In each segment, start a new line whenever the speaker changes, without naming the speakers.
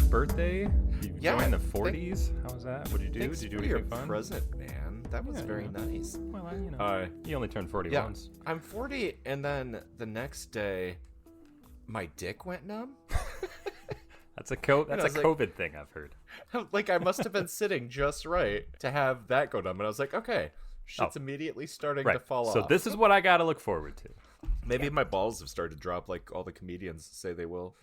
birthday. You joined the 40s.
Thanks.
How was that? What'd you do?
Thanks
Did you
for
do
your
anything fun?
present, man. That was very nice.
Well, you only turned 40 once.
I'm 40, and then the next day, my dick went numb.
That's a COVID thing I've heard.
Like, I must have been sitting just right to have that go numb, and I was like, okay, shit's immediately starting to fall off.
So this is what I got to look forward to.
Maybe my balls have started to drop like all the comedians say they will.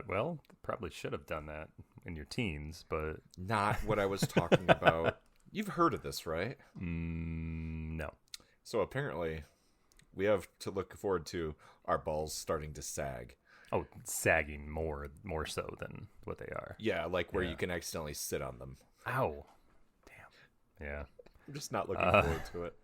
Well, probably should have done that in your teens, but...
Not what I was talking about. You've heard of this, right?
No.
So apparently, we have to look forward to our balls starting to sag.
Oh, sagging more so than what they are.
Yeah, like where you can accidentally sit on them.
Ow. Damn. Yeah.
I'm just not looking forward to it.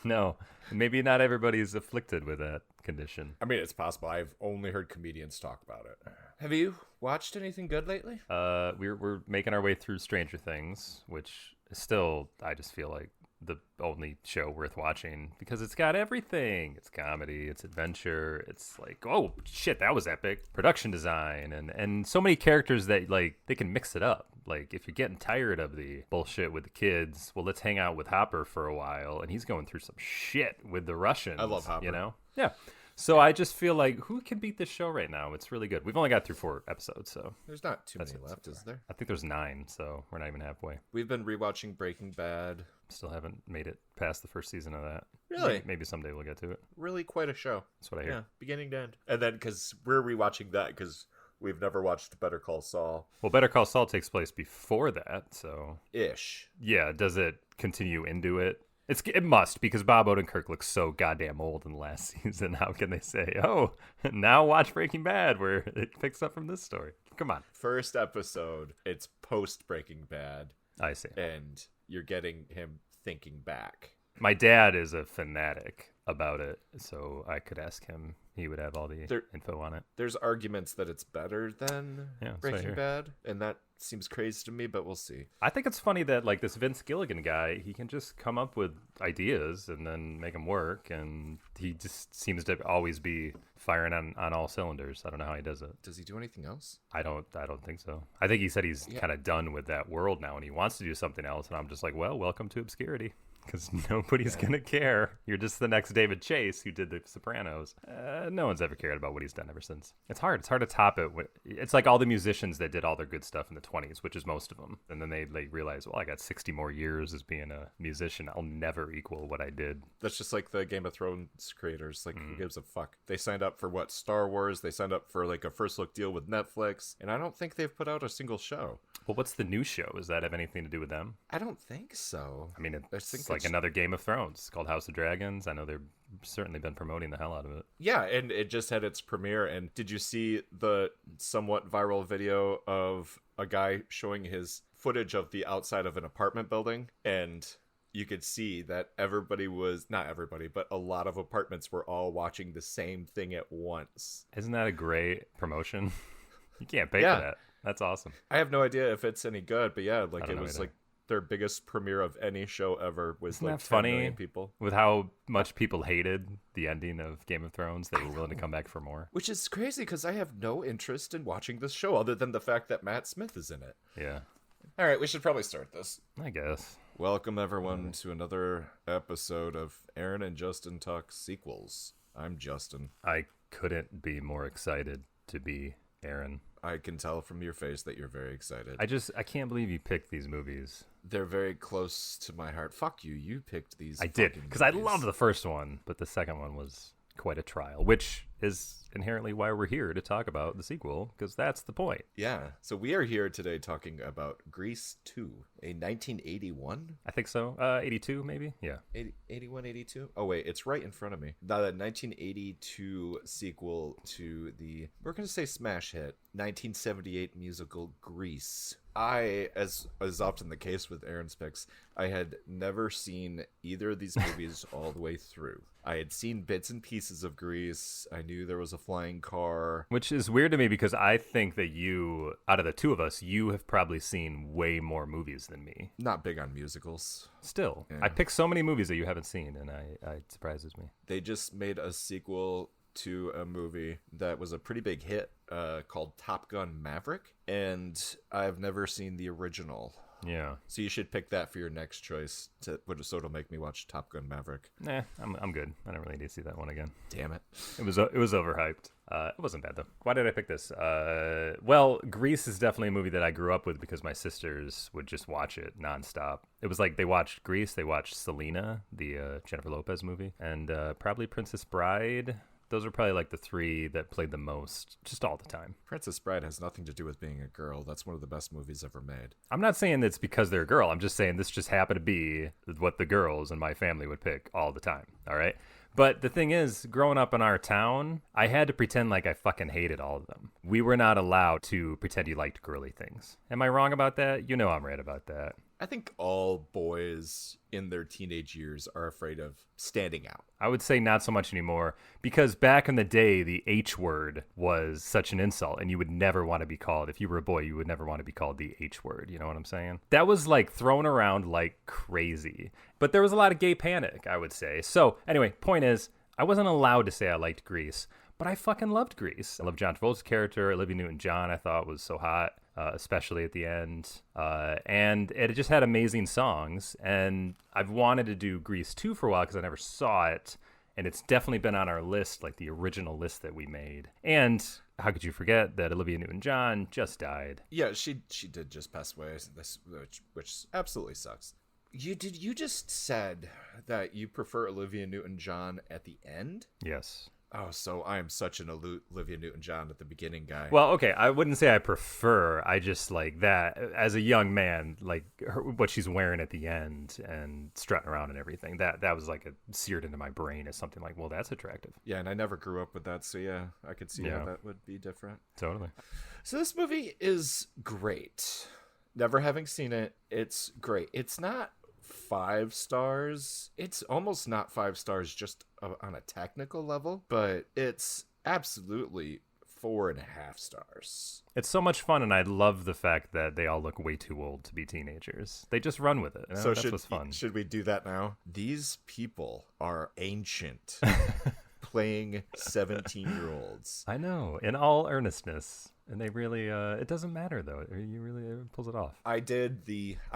No, maybe not everybody's afflicted with that condition.
I mean, it's possible. I've only heard comedians talk about it. Have you watched anything good lately?
We're making our way through Stranger Things, which is still, I just feel like, the only show worth watching because it's got everything. It's comedy, it's adventure, it's like, oh shit, that was epic. Production design and so many characters that like they can mix it up. Like if you're getting tired of the bullshit with the kids, well, let's hang out with Hopper for a while, and he's going through some shit with the Russians.
I love Hopper.
You know? Yeah. So I just feel like who can beat this show right now? It's really good. We've only got through 4 episodes, so
there's not too many left, is there?
I think there's 9, so we're not even halfway.
We've been rewatching Breaking Bad.
Still haven't made it past the first season of that.
Really?
Maybe someday we'll get to it.
Really quite a show.
That's what I hear.
Yeah, beginning to end. And then because we're rewatching that because we've never watched Better Call Saul.
Well, Better Call Saul takes place before that, so...
Ish.
Yeah, does it continue into it? It must, because Bob Odenkirk looks so goddamn old in the last season. How can they say, oh, now watch Breaking Bad, where it picks up from this story? Come on.
First episode, it's post Breaking Bad.
I see.
And you're getting him thinking back.
My dad is a fanatic about it, so I could ask him. He would have all the info on it.
There's arguments that it's better than Breaking
right
Bad, and that seems crazy to me, but we'll see.
I think it's funny that like this Vince Gilligan guy, he can just come up with ideas and then make them work, and he just seems to always be firing on all cylinders. I don't know how he does it.
Does he do anything else?
I don't think so. I think he said he's kind of done with that world now, and he wants to do something else, and I'm just like, well, welcome to obscurity. Because nobody's going to care. You're just the next David Chase who did The Sopranos. No one's ever cared about what he's done ever since. It's hard to top it. It's like all the musicians that did all their good stuff in the 20s, which is most of them. And then they realize, well, I got 60 more years as being a musician. I'll never equal what I did.
That's just like the Game of Thrones creators. Like, who gives a fuck? They signed up for Star Wars. They signed up for like a first look deal with Netflix. And I don't think they've put out a single show.
Well, what's the new show? Does that have anything to do with them?
I don't think so.
I mean, it's like another Game of Thrones. It's called House of Dragons. I know they've certainly been promoting the hell out of it.
Yeah, and it just had its premiere. And did you see the somewhat viral video of a guy showing his footage of the outside of an apartment building? And you could see that not everybody, but a lot of apartments were all watching the same thing at once.
Isn't that a great promotion? You can't pay for that. That's awesome.
I have no idea if it's any good, but yeah, like it was like their biggest premiere of any show ever was
Isn't
like
that
10
funny
million people.
With how much people hated the ending of Game of Thrones, they were willing to come back for more.
Which is crazy because I have no interest in watching this show other than the fact that Matt Smith is in it.
Yeah.
All right, we should probably start this.
I guess.
Welcome everyone to another episode of Aaron and Justin Talk Sequels. I'm Justin.
I couldn't be more excited to be Aaron.
I can tell from your face that you're very excited.
I can't believe you picked these movies.
They're very close to my heart. Fuck you. You picked these.
I did, because I loved the first one, but the second one was quite a trial, which is inherently why we're here to talk about the sequel, because that's the point.
Yeah. So we are here today talking about Grease 2, a 1981?
I think so. 82, maybe? Yeah.
81, 82? Oh, wait. It's right in front of me. Now, the 1982 sequel to the, we're going to say smash hit, 1978 musical Grease. As is often the case with Aaron's picks, I had never seen either of these movies all the way through. I had seen bits and pieces of Grease. I knew there was a flying car.
Which is weird to me because I think that you, out of the two of us, you have probably seen way more movies than me.
Not big on musicals.
Still.
Yeah.
I picked so many movies that you haven't seen, and it surprises me.
They just made a sequel to a movie that was a pretty big hit called Top Gun Maverick, and I've never seen the original.
Yeah.
So you should pick that for your next choice, so it'll make me watch Top Gun Maverick.
Nah, I'm good. I don't really need to see that one again.
Damn it.
It was overhyped. It wasn't bad, though. Why did I pick this? Well, Grease is definitely a movie that I grew up with because my sisters would just watch it nonstop. It was like they watched Grease, they watched Selena, the Jennifer Lopez movie, and probably Princess Bride. Those are probably like the three that played the most, just all the time.
Princess Bride has nothing to do with being a girl. That's one of the best movies ever made.
I'm not saying it's because they're a girl. I'm just saying this just happened to be what the girls in my family would pick all the time. All right. But the thing is, growing up in our town, I had to pretend like I fucking hated all of them. We were not allowed to pretend you liked girly things. Am I wrong about that? You know I'm right about that.
I think all boys in their teenage years are afraid of standing out.
I would say not so much anymore, because back in the day, the H word was such an insult, and you would never want to be called, if you were a boy, you would never want to be called the H word. You know what I'm saying? That was like thrown around like crazy. But there was a lot of gay panic, I would say. So anyway, point is, I wasn't allowed to say I liked Grease, but I fucking loved Grease. I loved John Travolta's character. Olivia Newton-John I thought was so hot. Especially at the end. And it just had amazing songs. And I've wanted to do Grease 2 for a while because I never saw it. And it's definitely been on our list, like the original list that we made. And how could you forget that Olivia Newton-John just died?
Yeah, she did just pass away, which absolutely sucks. You just said that you prefer Olivia Newton-John at the end?
Yes.
Oh, so I am such an Olivia Newton-John at the beginning guy.
Well, okay, I wouldn't say I prefer. I just like that as a young man, like what she's wearing at the end and strutting around and everything. That was like seared into my brain as something like, well, that's attractive.
Yeah, and I never grew up with that, so yeah, I could see how that would be different.
Totally.
So this movie is great. Never having seen it, it's great. It's not 5 stars. It's almost not 5 stars just on a technical level, but it's absolutely 4.5 stars.
It's so much fun, and I love the fact that they all look way too old to be teenagers. They just run with it. You know?
So
that's what's fun.
Should we do that now? These people are ancient, playing 17-year-olds.
I know, in all earnestness. And they really, it doesn't matter though. It pulls it off.
I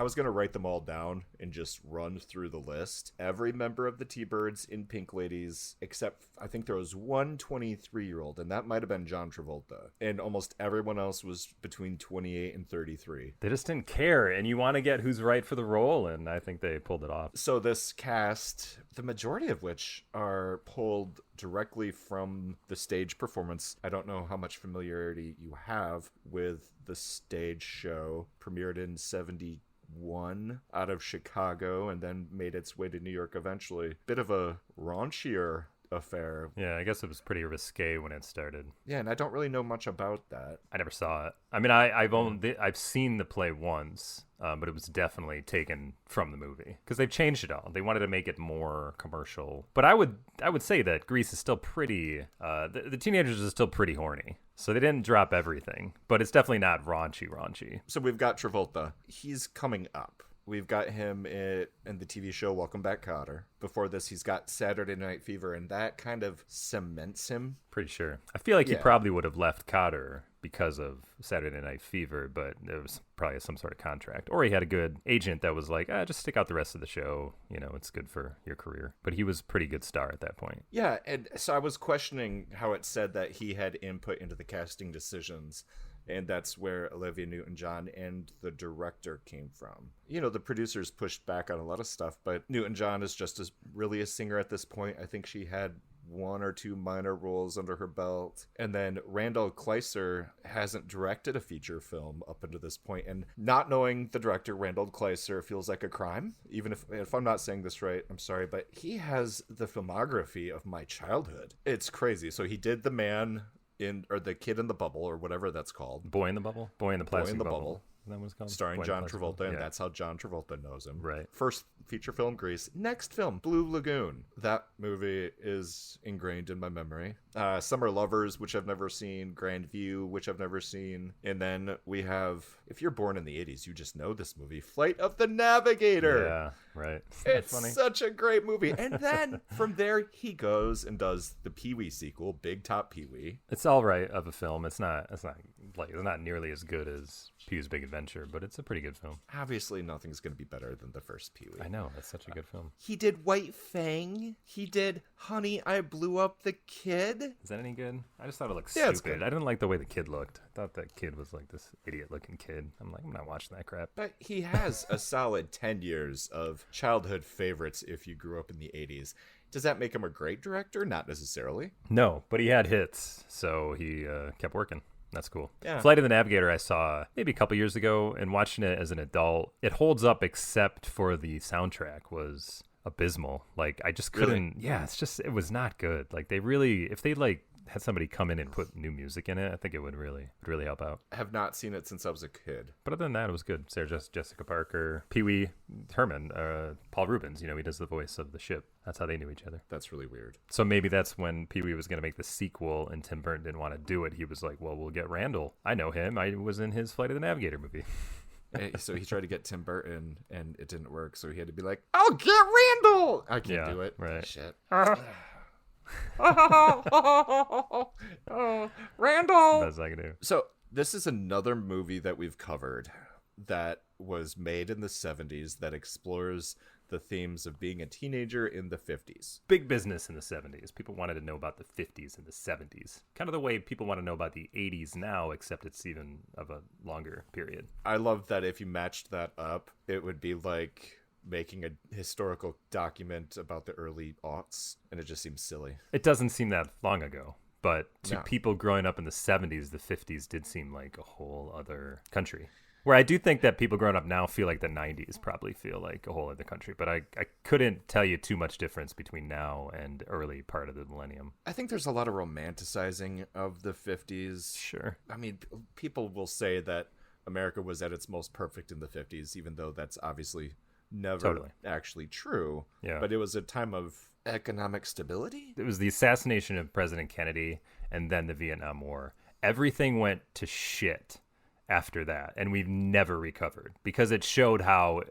was going to write them all down and just run through the list. Every member of the T-Birds in Pink Ladies, except I think there was one 23-year-old, and that might have been John Travolta. And almost everyone else was between 28 and 33.
They just didn't care, and you want to get who's right for the role, and I think they pulled it off.
So this cast, the majority of which are pulled directly from the stage performance. I don't know how much familiarity you have with the stage show. Premiered in 1971 out of Chicago and then made its way to New York eventually. Bit of a raunchier affair.
Yeah, I guess it was pretty risque when it started.
Yeah, and I don't really know much about that.
I never saw it. I mean, I've seen the play once, but it was definitely taken from the movie because they've changed it all. They wanted to make it more commercial. But I would say that Grease is still pretty. The teenagers are still pretty horny, so they didn't drop everything. But it's definitely not raunchy.
So we've got Travolta. He's coming up. We've got him in the TV show Welcome Back, Kotter. Before this, he's got Saturday Night Fever, and that kind of cements him.
Pretty sure. I feel like he probably would have left Kotter because of Saturday Night Fever, but there was probably some sort of contract. Or he had a good agent that was like, just stick out the rest of the show. You know, it's good for your career. But he was a pretty good star at that point.
Yeah, and so I was questioning how it said that he had input into the casting decisions. And that's where Olivia Newton-John and the director came from. You know, the producers pushed back on a lot of stuff, but Newton-John is just really a singer at this point. I think she had 1 or 2 minor roles under her belt. And then Randall Kleiser hasn't directed a feature film up until this point. And not knowing the director, Randall Kleiser, feels like a crime. Even if I'm not saying this right, I'm sorry, but he has the filmography of my childhood. It's crazy. So he did The Man... or The Kid in the Bubble, or whatever that's called.
Boy in the Bubble? Boy in the Plastic Bubble. Isn't that what it's called?
Starring
Gwen
John
Classical.
Travolta, and
Yeah.
that's how John Travolta knows him.
Right.
First feature film, Grease. Next film, Blue Lagoon. That movie is ingrained in my memory. Summer Lovers, which I've never seen. Grand View, which I've never seen. And then we have, if you're born in the 80s, you just know this movie, Flight of the Navigator.
Yeah, right.
It's
funny.
such a great movie. And then from there, he goes and does the Pee-wee sequel, Big Top Pee-wee.
It's all right of a film. It's not nearly as good as Pee-wee's Big Adventure, but it's a pretty good film.
Obviously, nothing's going to be better than the first Pee-wee.
I know, that's such a good film.
He did White Fang. He did Honey, I Blew Up the Kid.
Is that any good? I just thought it looked
Yeah, it's
stupid.
good.
I didn't like the way the kid looked. I thought that kid was like this idiot-looking kid. I'm like, I'm not watching that crap.
But he has a solid 10 years of childhood favorites if you grew up in the 80s. Does that make him a great director? Not necessarily.
No, but he had hits, so he kept working. That's cool.
Yeah.
Flight of the Navigator I saw maybe a couple years ago, and watching it as an adult, it holds up except for the soundtrack was abysmal. Like, I just couldn't.
Really?
Yeah, it was not good. Like, if they like had somebody come in and put new music in it, I think it would really help out.
I have not seen it since I was a kid.
But other than that, it was good. Jessica Parker, Pee-wee Herman, Paul Rubens, he does the voice of the ship. That's how they knew each other.
That's really weird.
So maybe that's when Pee-wee was going to make the sequel and Tim Burton didn't want to do it. He was like, well, we'll get Randall. I know him. I was in his Flight of the Navigator movie.
So he tried to get Tim Burton, and it didn't work. So he had to be like, "I'll get Randall." I can't do it.
Right.
Shit.
Randall. That's I can do.
So this is another movie that we've covered that was made in the 70s that explores the themes of being a teenager in the 50s.
Big business in the 70s. People wanted to know about the 50s and the 70s. Kind of the way people want to know about the 80s now, except it's even of a longer period.
I love that if you matched that up, it would be like making a historical document about the early aughts, and it just seems silly.
It doesn't seem that long ago, but to
No.
people growing up in the 70s, the 50s did seem like a whole other country. Where I do think that people growing up now feel like the 90s probably feel like a whole other country, but I couldn't tell you too much difference between now and early part of the millennium.
I think there's a lot of romanticizing of the 50s.
Sure.
I mean, people will say that America was at its most perfect in the 50s, even though that's obviously never actually true.
Yeah.
But it was a time of economic stability.
It was the assassination of President Kennedy and then the Vietnam War. Everything went to shit after that, and we've never recovered because it showed how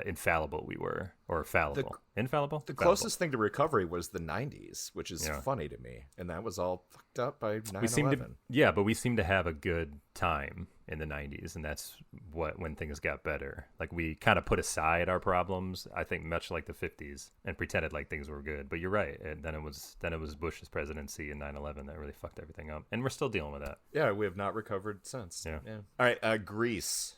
infallible we were, or fallible. Infallible?
The
Fallible.
closest thing to recovery was the 90s, which is funny to me. And that was all fucked up by 9/11.
But we seem to have a good time in the 90s, and that's when things got better. Like, we kind of put aside our problems, I think, much like the 50s, and pretended like things were good. But you're right. And then it was Bush's presidency and 9/11 that really fucked everything up, and we're still dealing with that.
Yeah, we have not recovered since.
Yeah.
All right, Grease.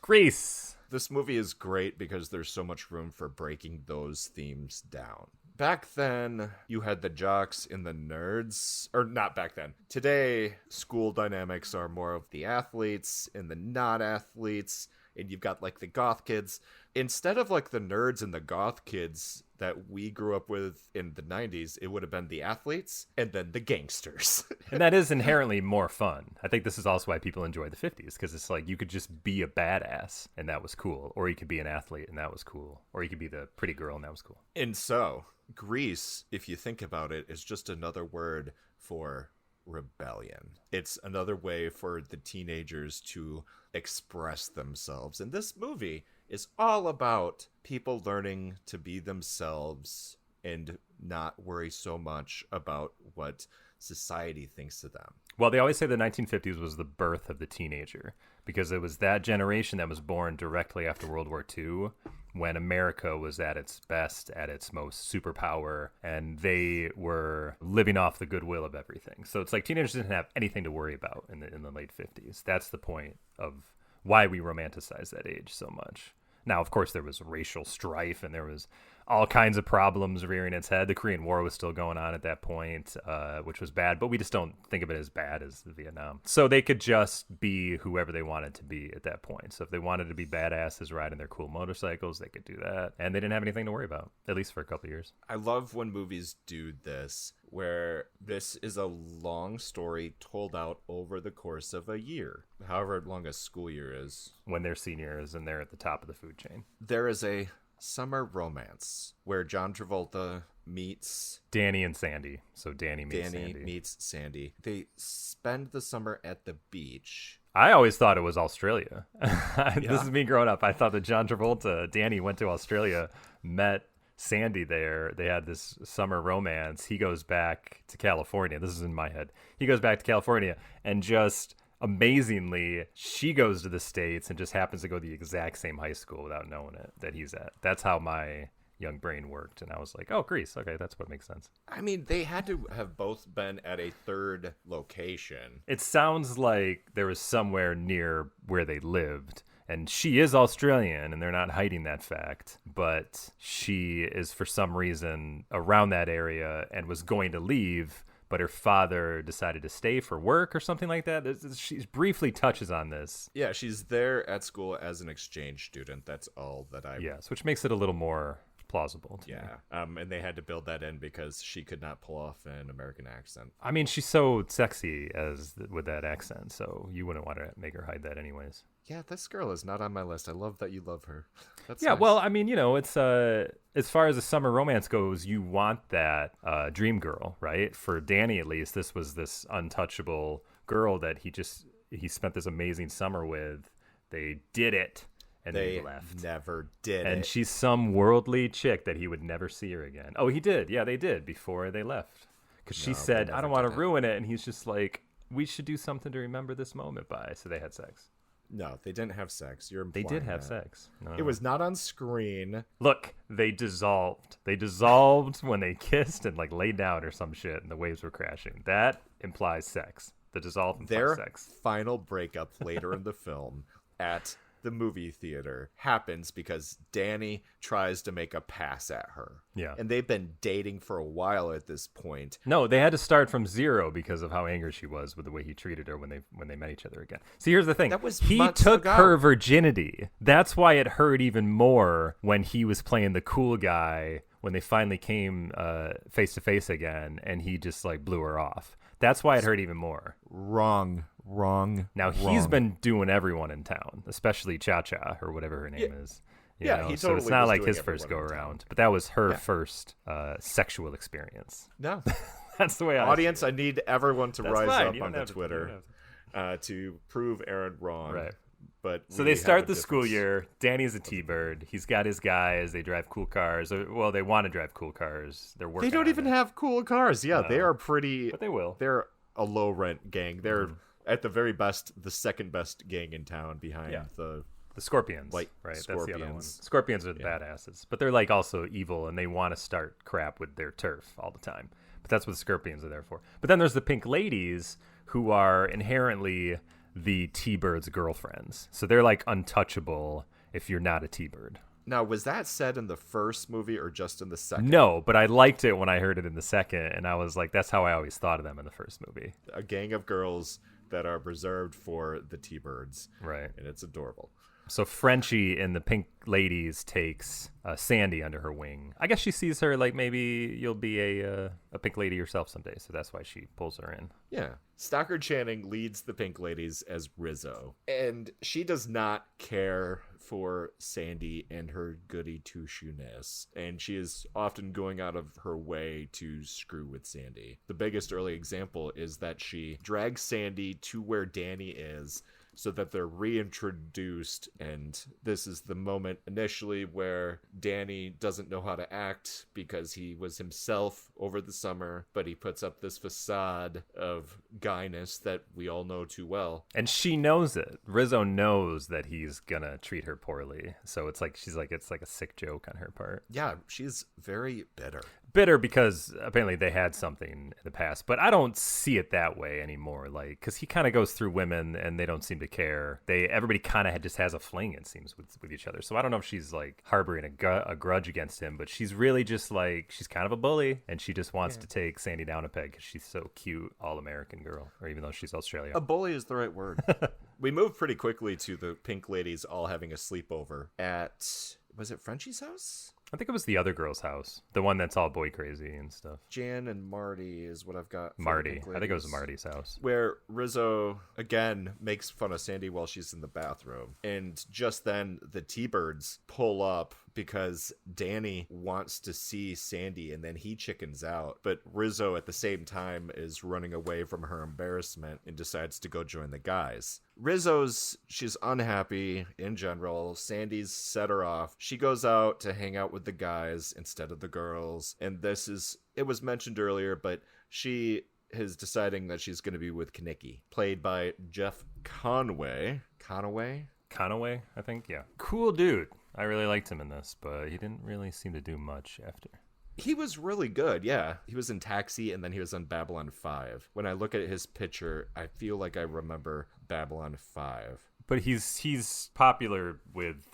This
movie is great because there's so much room for breaking those themes down. Back then, you had the jocks and the nerds. Or not back then. Today, school dynamics are more of the athletes and the not-athletes. And you've got, like, the goth kids. Instead of, like, the nerds and the goth kids that we grew up with in the 90s, it would have been the athletes and then the gangsters.
And that is inherently more fun. I think this is also why people enjoy the 50s, because it's like you could just be a badass and that was cool, or you could be an athlete and that was cool, or you could be the pretty girl and that was cool.
And so, Grease, if you think about it, is just another word for rebellion. It's another way for the teenagers to express themselves. And this movie is all about people learning to be themselves and not worry so much about what society thinks of them.
Well, they always say the 1950s was the birth of the teenager, because it was that generation that was born directly after World War II, when America was at its best, at its most superpower, and they were living off the goodwill of everything. So it's like teenagers didn't have anything to worry about in the late 50s. That's the point of why we romanticize that age so much. Now, of course, there was racial strife and there was all kinds of problems rearing its head. The Korean War was still going on at that point, which was bad, but we just don't think of it as bad as Vietnam. So they could just be whoever they wanted to be at that point. So if they wanted to be badasses riding their cool motorcycles, they could do that. And they didn't have anything to worry about, at least for a couple of years.
I love when movies do this, where this is a long story told out over the course of a year, however long a school year is.
When they're seniors and they're at the top of the food chain.
There is a summer romance where John Travolta meets
Danny and Sandy. So Danny meets
Sandy. They spend the summer at the beach.
I always thought it was Australia.
Yeah.
This is me growing up. I thought that Danny went to Australia, met Sandy there. They had this summer romance. He goes back to California. This is in my head. He goes back to California and just amazingly, she goes to the States and just happens to go to the exact same high school without knowing it that he's at. That's how my young brain worked. And I was like, oh, Greece. Okay, that's what makes sense.
I mean, they had to have both been at a third location.
It sounds like there was somewhere near where they lived. And she is Australian, and they're not hiding that fact. But she is, for some reason, around that area and was going to leave, but her father decided to stay for work or something like that. She briefly touches on this.
Yeah, she's there at school as an exchange student. That's all that I...
Yes, which makes it a little more plausible to me.
And they had to build that in because she could not pull off an American accent.
I mean, she's so sexy with that accent, so you wouldn't want to make her hide that anyways.
Yeah, this girl is not on my list. I love that you love her. That's
yeah,
nice.
Well, I mean, it's as far as a summer romance goes, you want that dream girl, right? For Danny, at least, this was this untouchable girl that he spent this amazing summer with. They did it. And they left.
Never did
and
it.
She's some worldly chick that he would never see her again. Oh, he did. Yeah, they did before they left. Because she said, I don't want to ruin it. And he's just like, we should do something to remember this moment by. So they had sex.
No, they didn't have sex. You're
They
implying
did have
that.
sex. No.
It was not on screen.
Look, they dissolved. They dissolved when they kissed and like laid down or some shit and the waves were crashing. That implies sex. The dissolve implies
Their
sex.
final breakup later in the film at the movie theater happens because Danny tries to make a pass at her.
Yeah.
And they've been dating for a while at this point.
No, they had to start from zero because of how angry she was with the way he treated her when they met each other again. See, here's the thing. He took her virginity. That's why it hurt even more when he was playing the cool guy when they finally came face to face again and he just like blew her off. That's why it hurt even more.
Wrong.
Now, he's been doing everyone in town, especially Cha-Cha or whatever her name is. You know?
He totally
so it's not
was
like
doing
his first
everyone in
go-around. But that was her first sexual experience.
No.
That's the way I
Audience,
see it.
I need everyone to rise
fine.
up
You
on
don't
the
have to-
Twitter to prove Aaron wrong.
Right.
But
So
we
they start
have a
the school
difference.
year. Danny's a T-Bird. He's got his guys. They drive cool cars. Well, they want to drive cool cars. They're working
They don't
on
even
it.
have cool cars. Yeah, they are pretty...
But they will.
They're a low-rent gang. They're, at the very best, the second best gang in town behind the
Scorpions,
White
right? That's the other one.
Scorpions.
Scorpions are the badasses, but they're like also evil, and they want to start crap with their turf all the time. But that's what the Scorpions are there for. But then there's the Pink Ladies, who are inherently the T-Bird's girlfriends. So they're like untouchable if you're not a T-Bird.
Now, was that said in the first movie or just in the second?
No, but I liked it when I heard it in the second, and I was like, that's how I always thought of them in the first movie.
A gang of girls that are reserved for the T-Birds.
Right.
And it's adorable.
So Frenchie in the Pink Ladies takes Sandy under her wing. I guess she sees her like maybe you'll be a Pink Lady yourself someday, so that's why she pulls her in.
Yeah. Stockard Channing leads the Pink Ladies as Rizzo. And she does not care for Sandy and her goody two-shoeness. And she is often going out of her way to screw with Sandy. The biggest early example is that she drags Sandy to where Danny is so that they're reintroduced, and this is the moment initially where Danny doesn't know how to act because he was himself over the summer, but he puts up this facade of guyness that we all know too well.
And she knows it. Rizzo knows that he's gonna treat her poorly, so it's like it's like a sick joke on her part.
Yeah, she's very bitter.
bitter because apparently they had something in the past, but I don't see it that way anymore. Like, because he kind of goes through women and they don't seem to care. Everybody kind of just has a fling, it seems, with each other. So I don't know if she's like harboring a grudge against him, but she's really just like, she's kind of a bully, and she just wants to take Sandy down a peg because she's so cute, all-American girl, or even though she's Australian.
A bully is the right word. We move pretty quickly to the pink ladies all having a sleepover at, was it Frenchie's house?
I think it was the other girl's house, the one that's all boy crazy and stuff.
Jan and Marty is what I've got.
Marty. I think it was Marty's house.
Where Rizzo, again, makes fun of Sandy while she's in the bathroom. And just then, the T-Birds pull up because Danny wants to see Sandy, and then he chickens out. But Rizzo, at the same time, is running away from her embarrassment and decides to go join the guys. She's unhappy in general. Sandy's set her off. She goes out to hang out with the guys instead of the girls. And it was mentioned earlier, but she is deciding that she's going to be with Kenickie, played by Jeff Conway, I think. Yeah. Cool dude. I really liked him in this, but he didn't really seem to do much after. He was really good, yeah. He was in Taxi, and then he was on Babylon 5. When I look at his picture, I feel like I remember Babylon 5.
But he's popular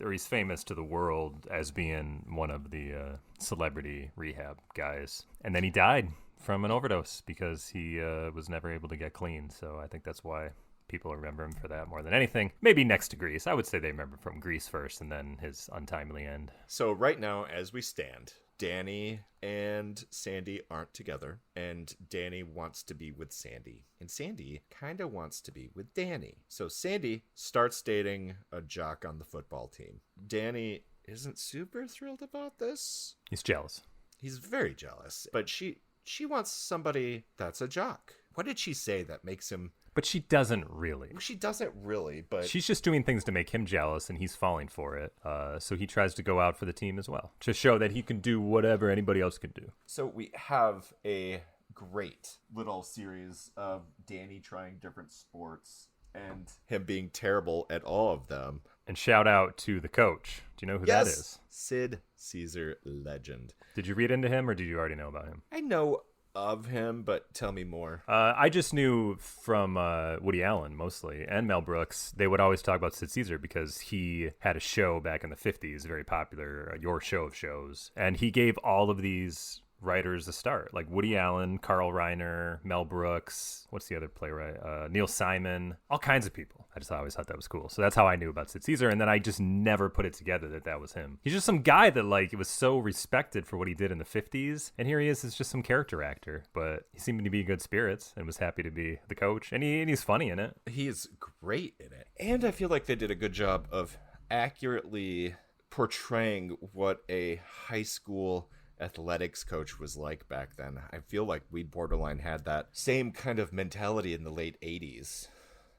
he's famous to the world as being one of the celebrity rehab guys. And then he died from an overdose because he was never able to get clean. So I think that's why people remember him for that more than anything. Maybe next to Grease. I would say they remember from Grease first and then his untimely end.
So right now, as we stand, Danny and Sandy aren't together, and Danny wants to be with Sandy, and Sandy kind of wants to be with Danny. So Sandy starts dating a jock on the football team. Danny isn't super thrilled about this.
He's jealous.
He's very jealous, but she wants somebody that's a jock. What did she say that makes him...
But she doesn't really.
She doesn't really, but...
She's just doing things to make him jealous, and he's falling for it. So he tries to go out for the team as well, to show that he can do whatever anybody else can do.
So we have a great little series of Danny trying different sports and him being terrible at all of them.
And shout out to the coach. Do you know who that is?
Sid Caesar, legend.
Did you read into him, or did you already know about him?
I know of him, but tell me more.
I just knew from Woody Allen mostly, and Mel Brooks. They would always talk about Sid Caesar because he had a show back in the 50s, very popular, Your Show of Shows. And he gave all of these writers a start, like Woody Allen, Carl Reiner, Mel Brooks, what's the other playwright? Neil Simon, all kinds of people. I just always thought that was cool. So that's how I knew about Sid Caesar, and then I just never put it together that was him. He's just some guy that like was so respected for what he did in the 50s, and here he is as just some character actor, but he seemed to be in good spirits and was happy to be the coach, and he's funny in it.
He is great in it. And I feel like they did a good job of accurately portraying what a high school athletics coach was like back then. I feel like we borderline had that same kind of mentality in the late 80s.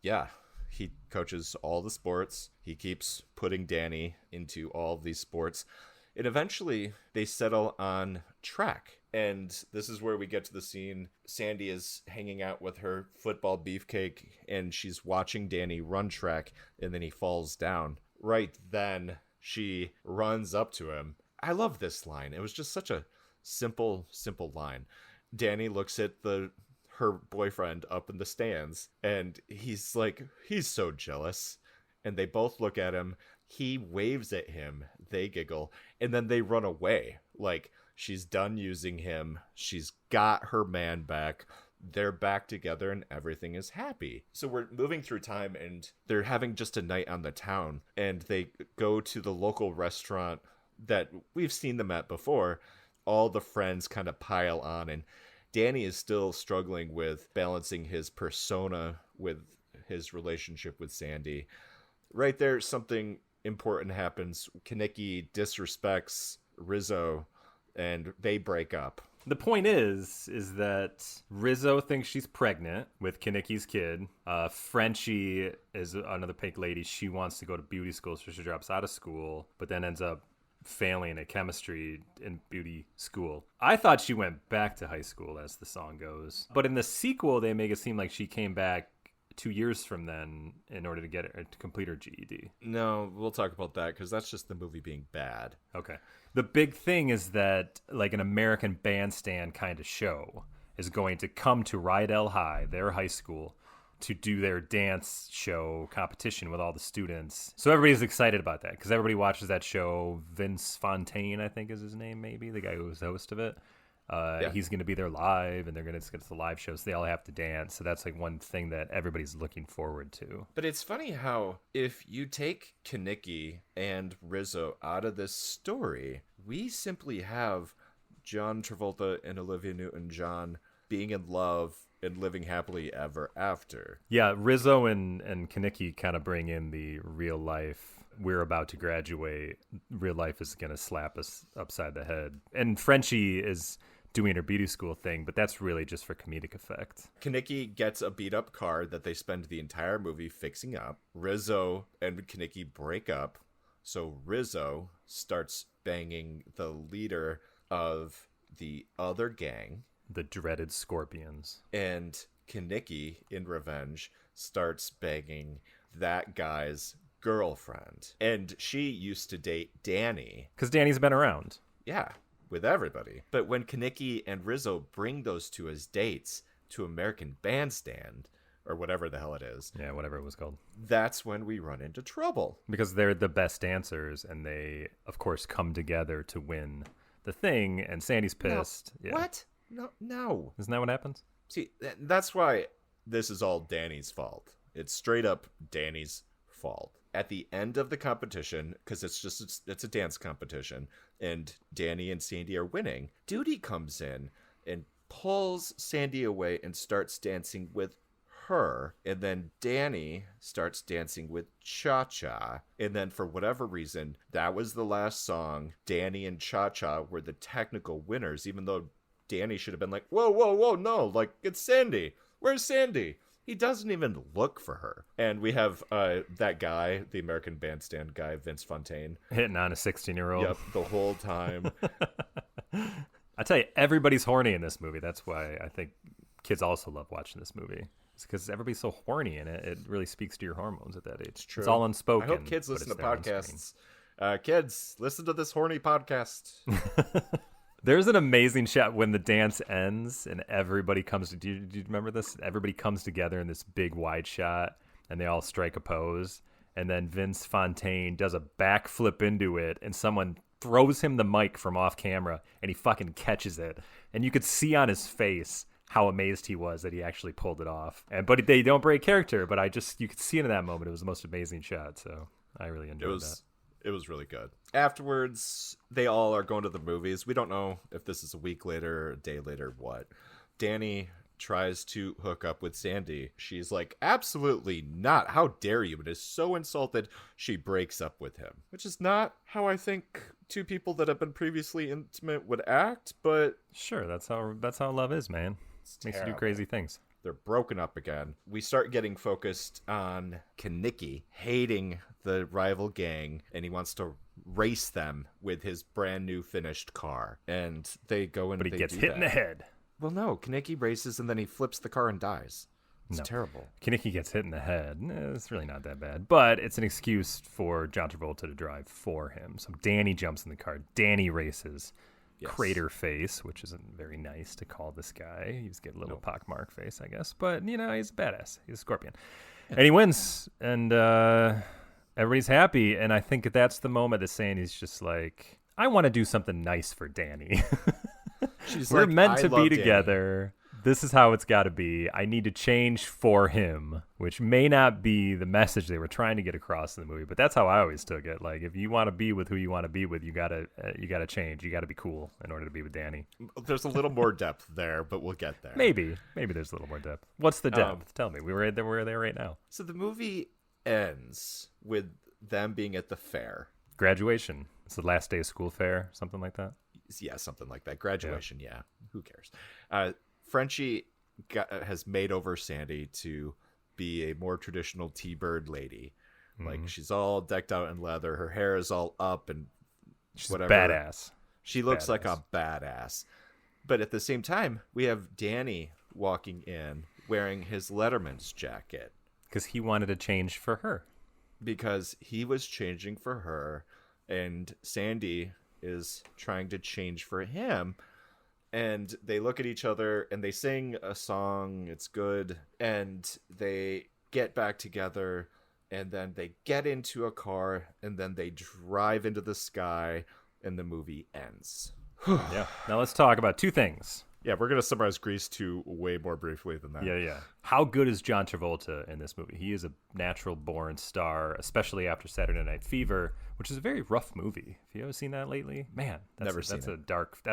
Yeah, he coaches all the sports. He keeps putting Danny into all of these sports. And eventually they settle on track. And this is where we get to the scene. Sandy is hanging out with her football beefcake, and she's watching Danny run track, and then he falls down. Right then, she runs up to him. I love this line. It was just such a simple line. Danny looks at her boyfriend up in the stands, and he's so jealous. And they both look at him. He waves at him. They giggle, and then they run away. Like, she's done using him. She's got her man back. They're back together, and everything is happy. So we're moving through time, and they're having just a night on the town, and they go to the local restaurant that we've seen them at before. All the friends kind of pile on, and Danny is still struggling with balancing his persona with his relationship with Sandy. Right there, something important happens. Kenickie disrespects Rizzo, and they break up.
The point is that Rizzo thinks she's pregnant with Kenickie's kid. Frenchie is another pink lady. She wants to go to beauty school, so she drops out of school, but then ends up failing at chemistry in beauty school. I thought she went back to high school, as the song goes. But in the sequel, they make it seem like she came back 2 years from then in order to get her to complete her GED.
No, we'll talk about that because that's just the movie being bad.
Okay. The big thing is that like an American Bandstand kind of show is going to come to Rydell High, their high school, to do their dance show competition with all the students. So everybody's excited about that because everybody watches that show. Vince Fontaine, I think is his name, maybe, the guy who was the host of it. He's going to be there live, and it's a live show, so they all have to dance. So that's like one thing that everybody's looking forward to.
But it's funny how if you take Kenickie and Rizzo out of this story, we simply have John Travolta and Olivia Newton-John being in love and living happily ever after.
Yeah, Rizzo and Kenickie kind of bring in the real life. We're about to graduate. Real life is going to slap us upside the head. And Frenchie is doing her beauty school thing, but that's really just for comedic effect.
Kenickie gets a beat-up car that they spend the entire movie fixing up. Rizzo and Kenickie break up, so Rizzo starts banging the leader of the other gang,
the dreaded Scorpions.
And Kenickie, in revenge, starts banging that guy's girlfriend. And she used to date Danny.
Because Danny's been around.
Yeah, with everybody. But when Kenickie and Rizzo bring those two as dates to American Bandstand, or whatever the hell it is.
Yeah, whatever it was called.
That's when we run into trouble.
Because they're the best dancers, and they, of course, come together to win the thing, and Sandy's pissed.
No.
Yeah.
What? No.
Isn't that what happens?
See, that's why this is all Danny's fault. It's straight up Danny's fault. At the end of the competition, because it's a dance competition, and Danny and Sandy are winning, Dody comes in and pulls Sandy away and starts dancing with her, and then Danny starts dancing with Cha-Cha, and then for whatever reason, that was the last song. Danny and Cha-Cha were the technical winners, even though Danny should have been like, whoa, no, like, it's Sandy. Where's Sandy? He doesn't even look for her. And we have that guy, the American Bandstand guy, Vince Fontaine.
Hitting on a 16-year-old.
Yep, the whole time.
I tell you, everybody's horny in this movie. That's why I think kids also love watching this movie. It's because everybody's so horny in it. It really speaks to your hormones at that age. It's
true.
It's all unspoken.
I hope kids listen to podcasts. Kids, listen to this horny podcast.
There's an amazing shot when the dance ends and everybody comes to. Do you remember this? Everybody comes together in this big wide shot, and they all strike a pose. And then Vince Fontaine does a backflip into it, and someone throws him the mic from off camera, and he fucking catches it. And you could see on his face how amazed he was that he actually pulled it off. But they don't break character. But you could see it in that moment. It was the most amazing shot. So I really enjoyed that.
It was really good. Afterwards, they all are going to the movies. We don't know if this is a week later or a day later, what. Danny tries to hook up with Sandy. She's like, absolutely not. How dare you? It is so insulted. She breaks up with him, which is not how I think two people that have been previously intimate would act, but...
Sure, that's how love is, man. Makes you do crazy things.
They're broken up again. We start getting focused on Kenickie hating the rival gang, and he wants to race them with his brand new finished car. And they go and
but he gets hit in the head.
Well, no, Kenickie races and then he flips the car and dies. It's terrible.
Kenickie gets hit in the head. It's really not that bad, but it's an excuse for John Travolta to drive for him. So Danny jumps in the car. Danny races. Yes. Crater face, which isn't very nice to call this guy. He's got a little pockmark face, I guess. But, he's a badass. He's a scorpion. And he wins. And everybody's happy. And I think that's the moment that Sandy's just like, I want to do something nice for Danny. We're meant to be together. This is how it's got to be. I need to change for him, which may not be the message they were trying to get across in the movie, but that's how I always took it. Like, if you want to be with who you want to be with, you gotta change. You gotta be cool in order to be with Danny.
There's a little more depth there, but we'll get there.
Maybe there's a little more depth. What's the depth? Tell me. We're there right now.
So the movie ends with them being at the fair.
Graduation. It's the last day of school fair, something like that.
Yeah, something like that. Graduation. Yeah. Who cares? Frenchie has made over Sandy to be a more traditional T-bird lady. Mm-hmm. Like, she's all decked out in leather. Her hair is all up and
she's
whatever.
Badass.
She looks like a badass. But at the same time, we have Danny walking in wearing his Letterman's jacket.
Because he wanted to change for her.
Because he was changing for her, and Sandy is trying to change for him. And they look at each other and they sing a song. It's good. And they get back together, and then they get into a car, and then they drive into the sky, and the movie ends.
Yeah. Now let's talk about two things.
Yeah, we're going to summarize Grease 2 way more briefly than that.
Yeah. How good is John Travolta in this movie? He is a natural-born star, especially after Saturday Night Fever, which is a very rough movie. Have you ever seen that lately? Man, that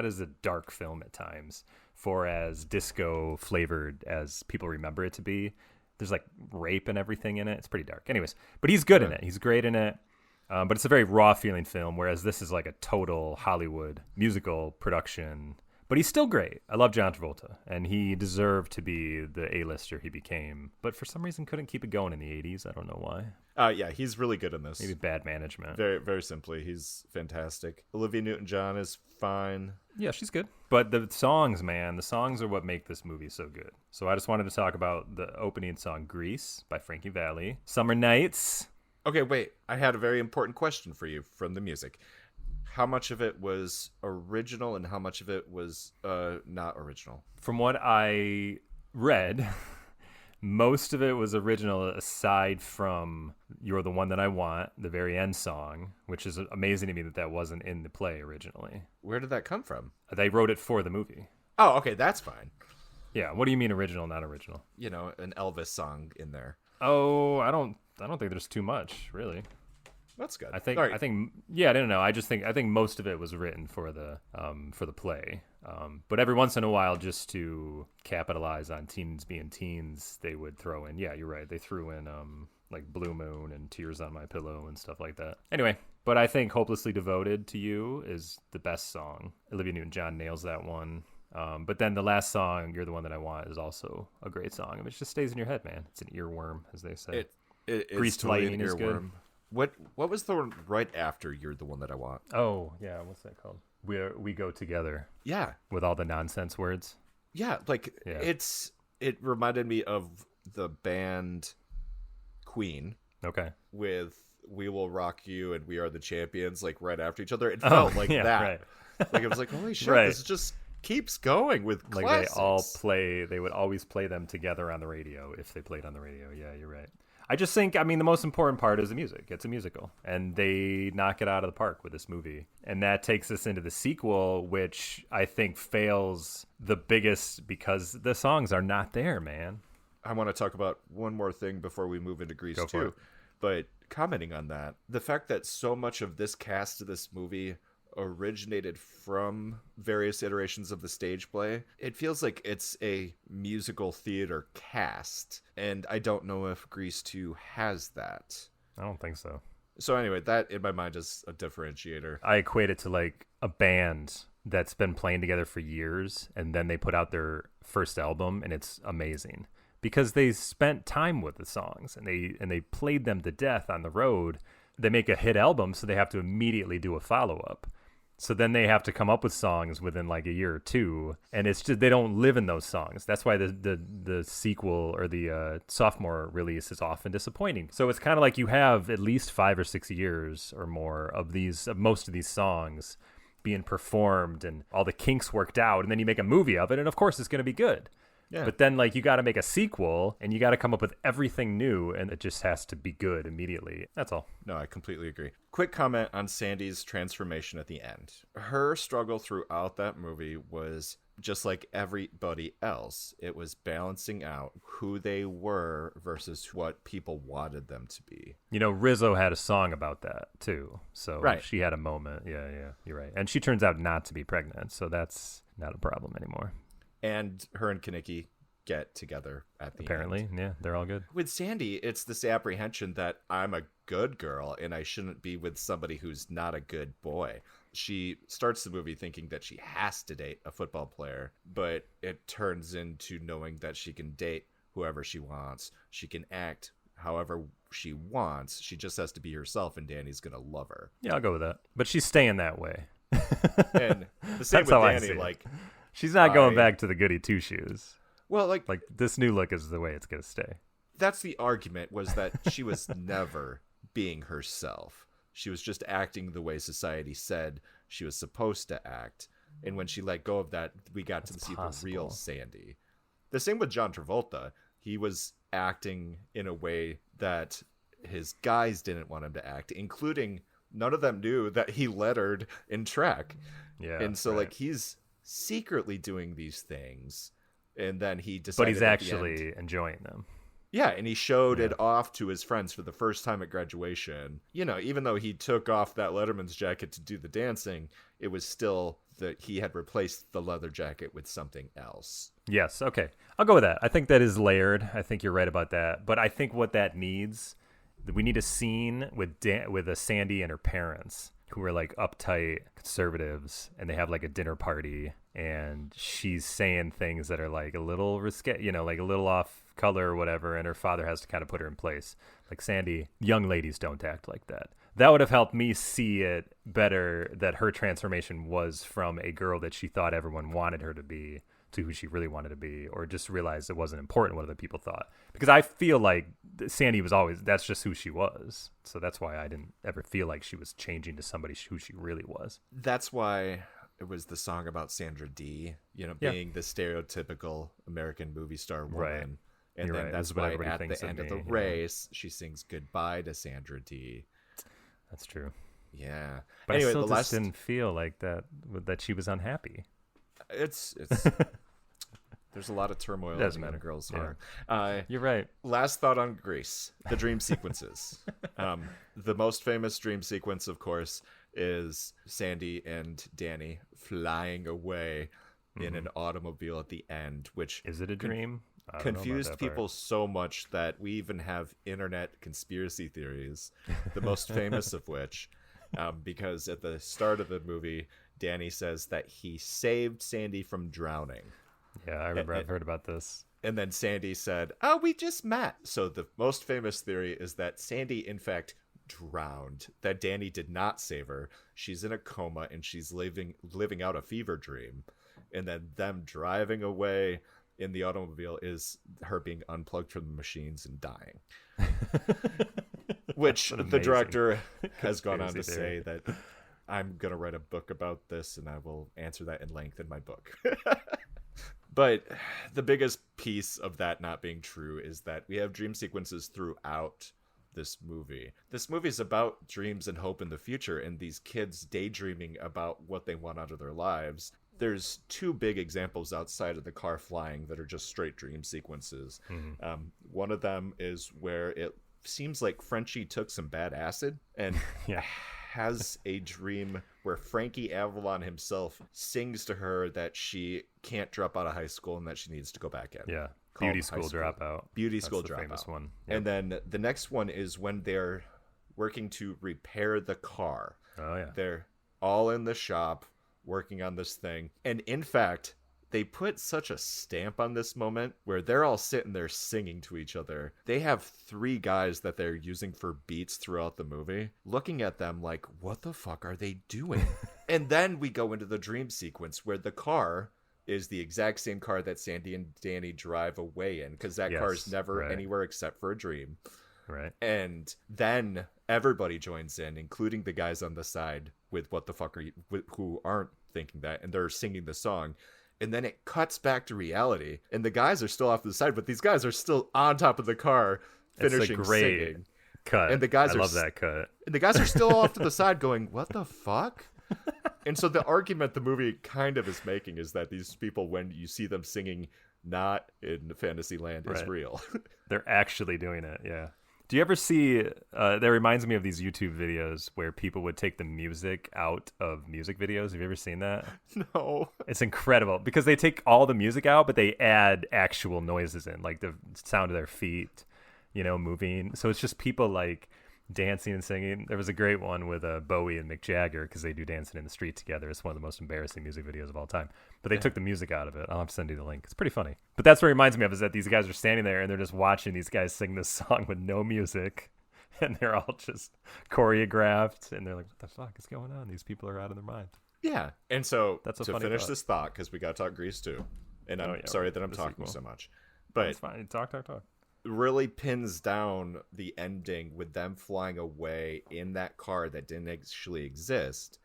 is a dark film at times, for as disco-flavored as people remember it to be. There's like rape and everything in it. It's pretty dark. Anyways, but he's good in it. He's great in it. But it's a very raw-feeling film, whereas this is like a total Hollywood musical production. But he's still great. I love John Travolta, and he deserved to be the A-lister he became, but for some reason couldn't keep it going in the 80s. I don't know why.
Yeah, he's really good in this.
Maybe bad management.
Very, very simply, he's fantastic. Olivia Newton-John is fine.
Yeah, she's good. But the songs, man, the songs are what make this movie so good. So I just wanted to talk about the opening song, Grease, by Frankie Valli. Summer Nights.
Okay, wait. I had a very important question for you from the music. How much of it was original and how much of it was not original?
From what I read, most of it was original, aside from You're the One That I Want, the very end song, which is amazing to me that wasn't in the play originally.
Where did that come from?
They wrote it for the movie.
Oh, okay, that's fine.
Yeah, what do you mean original, not original?
You know, an Elvis song in there.
Oh, I don't think there's too much, really.
That's good.
I think I don't know. I think most of it was written for the play. But every once in a while, just to capitalize on teens being teens, they would throw in. Yeah, you're right. They threw in like Blue Moon and Tears on My Pillow and stuff like that. Anyway, but I think Hopelessly Devoted to You is the best song. Olivia Newton-John nails that one. But then the last song, You're the One That I Want, is also a great song. I mean, it just stays in your head, man. It's an earworm, as they say.
Greased
totally
Lightning is good. What was the one right after You're the One That I Want?
Oh, yeah. What's that called? We Go Together.
Yeah.
With all the nonsense words.
Yeah. It reminded me of the band Queen.
Okay.
With We Will Rock You and We Are the Champions, like right after each other. It felt like that. Right. Like it was like, holy shit, this just keeps going with classics.
Like they would always play them together on the radio if they played on the radio. Yeah, you're right. I just think, the most important part is the music. It's a musical, and they knock it out of the park with this movie. And that takes us into the sequel, which I think fails the biggest because the songs are not there, man.
I want to talk about one more thing before we move into Grease 2. But commenting on that, the fact that so much of this cast of this movie originated from various iterations of the stage play, it feels like it's a musical theater cast, and I don't know if Grease 2 has that.
I don't think so.
So anyway, that in my mind is a differentiator.
I equate it to like a band that's been playing together for years, and then they put out their first album, and it's amazing because they spent time with the songs and they played them to death on the road. They make a hit album, so they have to immediately do a follow-up. So then they have to come up with songs within like a year or two, and it's just they don't live in those songs. That's why the sequel or the sophomore release is often disappointing. So it's kind of like you have at least 5 or 6 years or more of most of these songs being performed and all the kinks worked out, and then you make a movie of it, and of course it's going to be good. Yeah. But then like you got to make a sequel and you got to come up with everything new, and it just has to be good immediately. That's all.
No, I completely agree. Quick comment on Sandy's transformation at the end. Her struggle throughout that movie was just like everybody else. It was balancing out who they were versus what people wanted them to be.
You know, Rizzo had a song about that too. So She had a moment. Yeah, you're right. And she turns out not to be pregnant, so that's not a problem anymore.
And her and Kinnicky get together at the
Apparently,
end.
Yeah, they're all good.
With Sandy, it's this apprehension that I'm a good girl and I shouldn't be with somebody who's not a good boy. She starts the movie thinking that she has to date a football player, but it turns into knowing that she can date whoever she wants. She can act however she wants. She just has to be herself, and Danny's going to love her.
Yeah, I'll go with that. But she's staying that way.
And the same with Danny, like...
She's not going back to the goody two shoes.
Well, like
this new look is the way it's going to stay.
that's the argument, was that she was never being herself. She was just acting the way society said she was supposed to act. And when she let go of that, we got to see the real Sandy. The same with John Travolta. He was acting in a way that his guys didn't want him to act, including none of them knew that he lettered in track. Yeah. And so like he's secretly doing these things, and then he decided,
but he's actually enjoying them.
Yeah, and he showed it off to his friends for the first time at graduation. You know, even though he took off that Letterman's jacket to do the dancing, it was still that he had replaced the leather jacket with something else.
Yes, okay. I'll go with that. I think that is layered. I think you're right about that. But I think what that needs, we need a scene with a Sandy and her parents, who are like uptight conservatives, and they have like a dinner party, and she's saying things that are like a little risque, you know, like a little off color or whatever, and her father has to kind of put her in place. Like, Sandy, young ladies don't act like that. That would have helped me see it better, that her transformation was from a girl that she thought everyone wanted her to be to who she really wanted to be, or just realized it wasn't important what other people thought. Because I feel like Sandy was always, that's just who she was. So that's why I didn't ever feel like she was changing to somebody who she really was.
That's why it was the song about Sandra Dee, you know, being the stereotypical American movie star woman.
Right.
And
You're
then
right.
that's why at the end of the race, she sings goodbye to Sandra Dee.
That's true.
Yeah.
But anyway, I still just didn't feel like that she was unhappy.
It's there's a lot of turmoil in a girl's heart.
You're right.
Last thought on Grease, the dream sequences. The most famous dream sequence, of course, is Sandy and Danny flying away in an automobile at the end, which
is it a dream?
Confused people so much that we even have internet conspiracy theories, the most famous of which, because at the start of the movie, Danny says that he saved Sandy from drowning.
Yeah, I remember. I've heard about this.
And then Sandy said, "Oh, we just met." So the most famous theory is that Sandy, in fact, drowned, that Danny did not save her. She's in a coma and she's living out a fever dream. And then them driving away in the automobile is her being unplugged from the machines and dying. Which the director has gone on to say that I'm going to write a book about this, and I will answer that in length in my book. But the biggest piece of that not being true is that we have dream sequences throughout this movie. This movie is about dreams and hope in the future, and these kids daydreaming about what they want out of their lives. There's two big examples outside of the car flying that are just straight dream sequences. Mm-hmm. One of them is where it seems like Frenchie took some bad acid and has a dream where Frankie Avalon himself sings to her that she can't drop out of high school and that she needs to go back in.
Yeah. Beauty school dropout.
Beauty school dropout. Famous one. Yep. And then the next one is when they're working to repair the car.
Oh, yeah.
They're all in the shop working on this thing. And in fact, they put such a stamp on this moment where they're all sitting there singing to each other. They have three guys that they're using for beats throughout the movie, looking at them like, what the fuck are they doing? And then we go into the dream sequence where the car is the exact same car that Sandy and Danny drive away in, because that car is never anywhere except for a dream.
Right.
And then everybody joins in, including the guys on the side with what the fuck are you, who aren't thinking that, and they're singing the song. And then it cuts back to reality, and the guys are still off to the side, but these guys are still on top of the car finishing
it's a great
singing.
Cut.
And the guys
I love that cut.
And the guys are still off to the side going, what the fuck? And so the argument the movie kind of is making is that these people, when you see them singing not in Fantasyland, is real.
They're actually doing it, yeah. Do you ever see, that reminds me of these YouTube videos where people would take the music out of music videos. Have you ever seen that?
No.
It's incredible because they take all the music out, but they add actual noises in, like the sound of their feet, you know, moving. So it's just people like dancing and singing. There was a great one with Bowie and Mick Jagger because they do Dancing in the Street together. It's one of the most embarrassing music videos of all time. But they took the music out of it. I'll have to send you the link. It's pretty funny. But that's what it reminds me of, is that these guys are standing there and they're just watching these guys sing this song with no music. And they're all just choreographed. And they're like, what the fuck is going on? These people are out of their mind.
Yeah. And so
that's
to finish this thought, because we got to talk Grease too. And I'm sorry that I'm talking so much. But
it's fine. Talk.
really pins down the ending with them flying away in that car that didn't actually exist.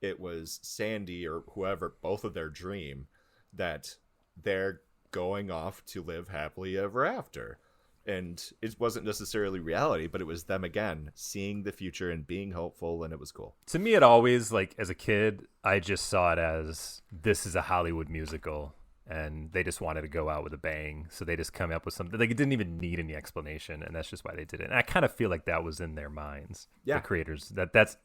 It was Sandy or whoever, both of their dream, that they're going off to live happily ever after. And it wasn't necessarily reality, but it was them again seeing the future and being hopeful, and it was cool.
To me, it always, like, as a kid, I just saw it as this is a Hollywood musical, and they just wanted to go out with a bang, so they just come up with something. Like, it didn't even need any explanation, and that's just why they did it. And I kind of feel like that was in their minds, the creators.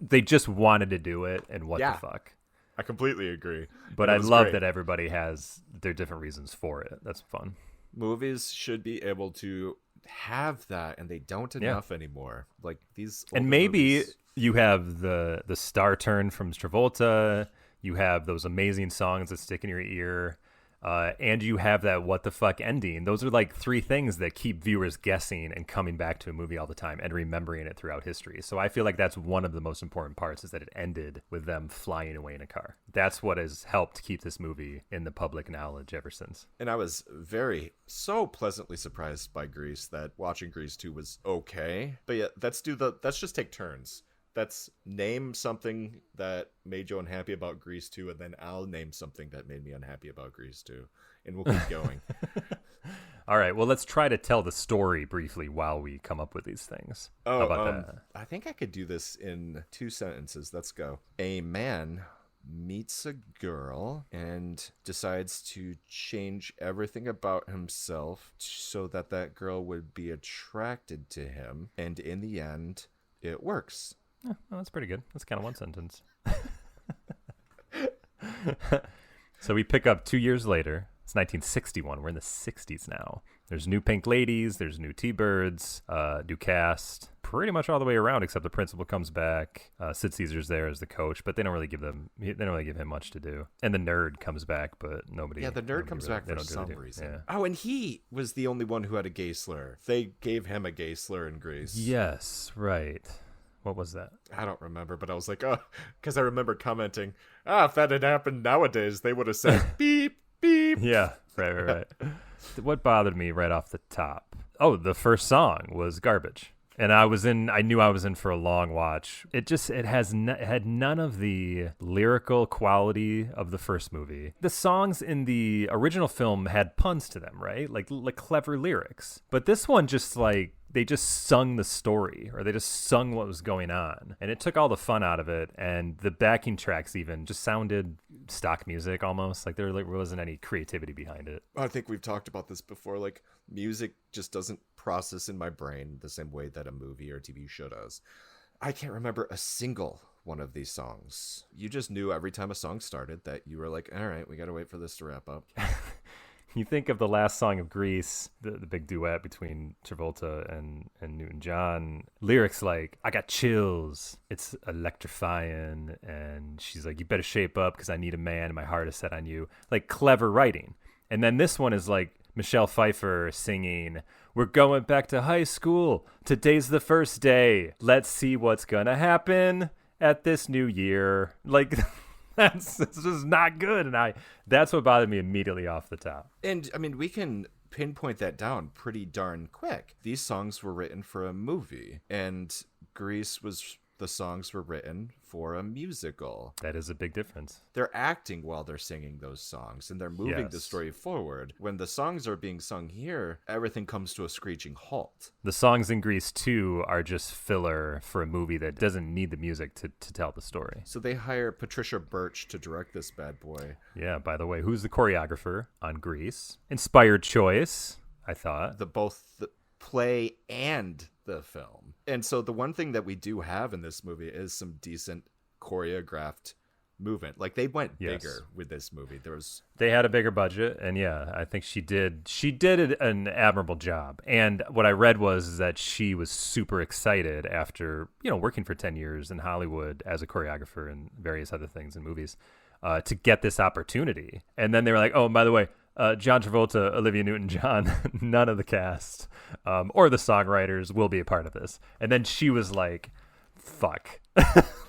They just wanted to do it, and what the fuck.
I completely agree.
But I love that everybody has their different reasons for it. That's fun.
Movies should be able to have that, and they don't enough anymore. Like these,
and maybe
movies.
You have the star turn from Travolta. You have those amazing songs that stick in your ear. And you have that what the fuck ending. Those are like three things that keep viewers guessing and coming back to a movie all the time and remembering it throughout history. So I feel like that's one of the most important parts, is that it ended with them flying away in a car. That's what has helped keep this movie in the public knowledge ever since.
And I was so pleasantly surprised by Grease that watching Grease 2 was okay. But yeah, let's just take turns. Let's name something that made you unhappy about Grease 2, and then I'll name something that made me unhappy about Grease 2. And we'll keep going.
All right, well, let's try to tell the story briefly while we come up with these things. How about that?
I think I could do this in 2 sentences. Let's go. A man meets a girl and decides to change everything about himself so that girl would be attracted to him. And in the end, it works.
Oh, well, that's pretty good. That's kind of one sentence. So we pick up 2 years later. It's 1961. We're in the 60s now. There's new Pink Ladies. There's new T-Birds. New cast. Pretty much all the way around, except the principal comes back. Sid Caesar's there as the coach, but they don't really give him much to do. And the nerd comes back, but nobody.
Yeah, the nerd comes back for some reason. Yeah. Oh, and he was the only one who had a gay slur. They gave him a gay slur in Grease.
Yes, right. What was that?
I don't remember, but I was like, oh, because I remember commenting, if that had happened nowadays, they would have said, beep, beep.
Yeah, right. What bothered me right off the top? Oh, the first song was garbage. And I knew I was in for a long watch. It had none of the lyrical quality of the first movie. The songs in the original film had puns to them, right? Like clever lyrics. But this one just they just sung the story, or they just sung what was going on. And it took all the fun out of it. And the backing tracks even just sounded stock music almost. Like there wasn't any creativity behind it.
I think we've talked about this before. Like music just doesn't process in my brain the same way that a movie or TV show does. I can't remember a single one of these songs. You just knew every time a song started that you were like, all right, we got to wait for this to wrap up.
You think of the last song of Grease, the big duet between Travolta and Newton-John. Lyrics like, I got chills, it's electrifying, and she's like, you better shape up because I need a man and my heart is set on you. Like clever writing. And then this one is like Michelle Pfeiffer singing, we're going back to high school. Today's the first day. Let's see what's going to happen at this new year. Like... It's just not good, and that's what bothered me immediately off the top.
And I mean, we can pinpoint that down pretty darn quick. These songs were written for a movie, and Grease the songs were written for a musical.
That is a big difference.
They're acting while they're singing those songs, and they're moving the story forward. When the songs are being sung here, everything comes to a screeching halt.
The songs in Grease 2 are just filler for a movie that doesn't need the music to tell the story.
So they hire Patricia Birch to direct this bad boy.
Yeah, by the way, who's the choreographer on Grease? Inspired choice, I thought.
Both the play and the film. And so the one thing that we do have in this movie is some decent choreographed movement. Like they went bigger with this movie.
They had a bigger budget, and yeah, I think she did an admirable job. And what I read was that she was super excited after, working for 10 years in Hollywood as a choreographer and various other things in movies, to get this opportunity. And then they were like, oh, and by the way, John Travolta, Olivia Newton-John, none of the cast or the songwriters will be a part of this. And then she was like, fuck,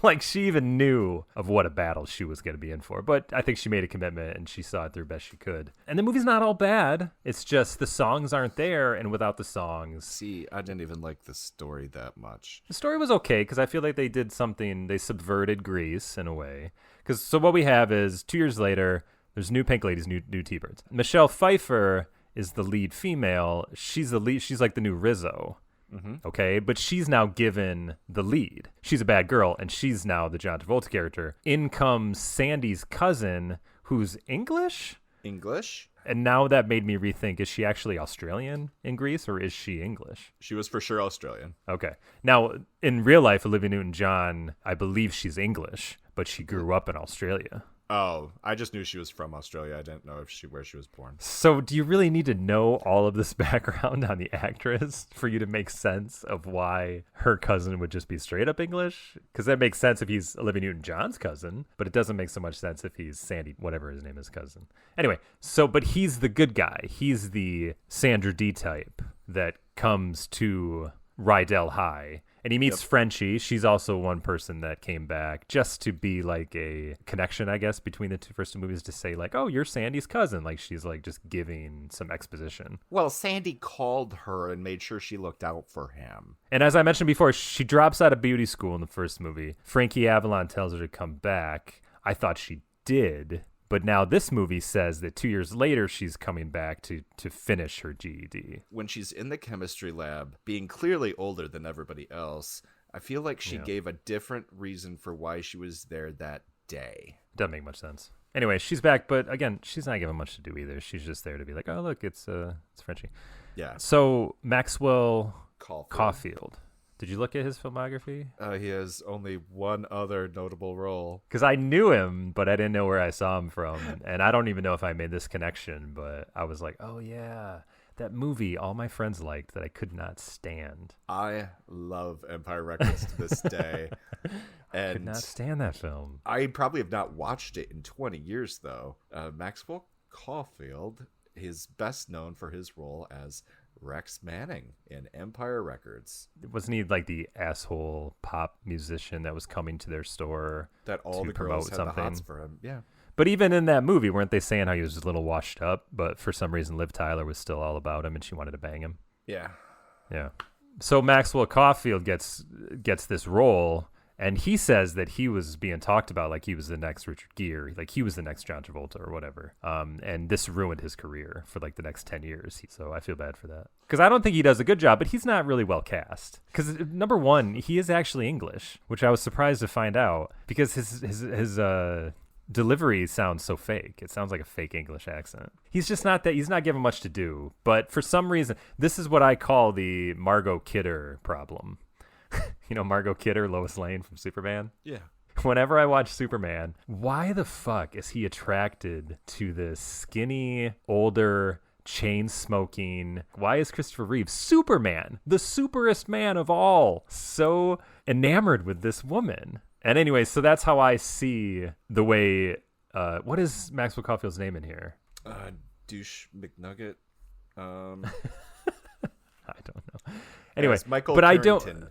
Like, she even knew of what a battle she was going to be in for. But I think she made a commitment and she saw it through best she could. And the movie's not all bad. It's just the songs aren't there. And without the songs...
See, I didn't even like the story that much.
The story was okay because I feel like they did something. They subverted Greece in a way. So what we have is 2 years later, there's new Pink Ladies, new T-Birds. Michelle Pfeiffer is the lead female. She's the lead. She's like the new Rizzo. Mm-hmm. Okay, but she's now given the lead. She's a bad girl, and she's now the John Travolta character. In comes Sandy's cousin, who's English? And now that made me rethink, is she actually Australian in Greece, or is she English?
She was for sure Australian.
Okay. Now, in real life, Olivia Newton-John, I believe she's English, but she grew up in Australia.
Oh, I just knew she was from Australia. I didn't know where she was born.
So do you really need to know all of this background on the actress for you to make sense of why her cousin would just be straight up English? Because that makes sense if he's Olivia Newton-John's cousin, but it doesn't make so much sense if he's Sandy, whatever his name is, cousin. Anyway, but he's the good guy. He's the Sandra Dee type that comes to Rydell High. And he meets Frenchie. She's also one person that came back just to be like a connection, I guess, between the first two movies, to say like, oh, you're Sandy's cousin. Like, she's like just giving some exposition.
Well, Sandy called her and made sure she looked out for him.
And as I mentioned before, she drops out of beauty school in the first movie. Frankie Avalon tells her to come back. I thought she did. But now this movie says that 2 years later, she's coming back to finish her GED.
When she's in the chemistry lab, being clearly older than everybody else, I feel like she gave a different reason for why she was there that day.
Doesn't make much sense. Anyway, she's back, but again, she's not given much to do either. She's just there to be like, oh, look, it's Frenchie.
Yeah.
So Maxwell Caulfield. Did you look at his filmography?
He has only one other notable role.
Because I knew him, but I didn't know where I saw him from. And I don't even know if I made this connection, but I was like, oh, yeah, that movie all my friends liked that I could not stand.
I love Empire Records to this day.
I could not stand that film.
I probably have not watched it in 20 years, though. Maxwell Caulfield is best known for his role as Rex Manning in Empire Records.
Wasn't he like the asshole pop musician that was coming to their store
that all
to
the
promote
girls had
something?
The hots for him. Yeah.
But even in that movie, weren't they saying how he was a little washed up, but for some reason Liv Tyler was still all about him and she wanted to bang him?
Yeah.
Yeah. So Maxwell Caulfield gets this role, and he says that he was being talked about like he was the next Richard Gere, like he was the next John Travolta or whatever. And this ruined his career for like the next 10 years. So I feel bad for that. Because I don't think he does a good job, but he's not really well cast. Because number one, he is actually English, which I was surprised to find out because his delivery sounds so fake. It sounds like a fake English accent. He's just not that. He's not given much to do. But for some reason, this is what I call the Margot Kidder problem. You know Margot Kidder, Lois Lane from Superman?
Yeah.
Whenever I watch Superman, why the fuck is he attracted to this skinny, older, chain-smoking... Why is Christopher Reeve, Superman, the superest man of all, so enamored with this woman? And anyway, so that's how I see the way... what is Maxwell Caulfield's name in here?
Douche McNugget.
I don't know. Anyway,
yes, Michael
but
Carrington.
I don't...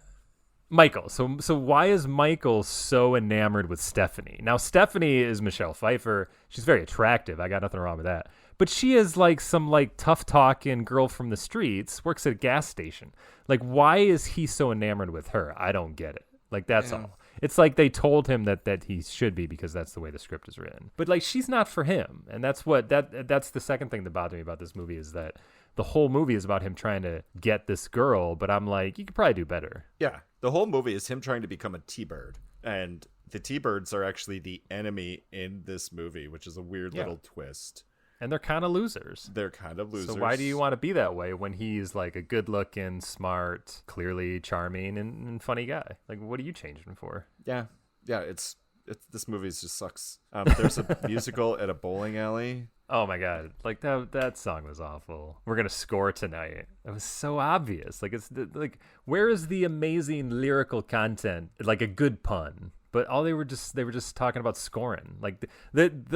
Michael. So why is Michael so enamored with Stephanie? Now, Stephanie is Michelle Pfeiffer. She's very attractive. I got nothing wrong with that. But she is like some like tough-talking girl from the streets, works at a gas station. Like, why is he so enamored with her? I don't get it. Like, that's all. It's like they told him that he should be because that's the way the script is written. But like, she's not for him. And that's the second thing that bothered me about this movie is that the whole movie is about him trying to get this girl, but I'm like, you could probably do better.
Yeah. The whole movie is him trying to become a T-Bird. And the T-Birds are actually the enemy in this movie, which is a weird little twist.
And they're kind of losers.
So
why do you want to be that way when he's like a good-looking, smart, clearly charming, and funny guy? Like, what are you changing for?
Yeah. Yeah, it's this movie just sucks. There's a musical at a bowling alley.
Oh my god! Like that song was awful. We're gonna score tonight. It was so obvious. Like it's like, where is the amazing lyrical content? Like a good pun. But all they were just talking about scoring. Like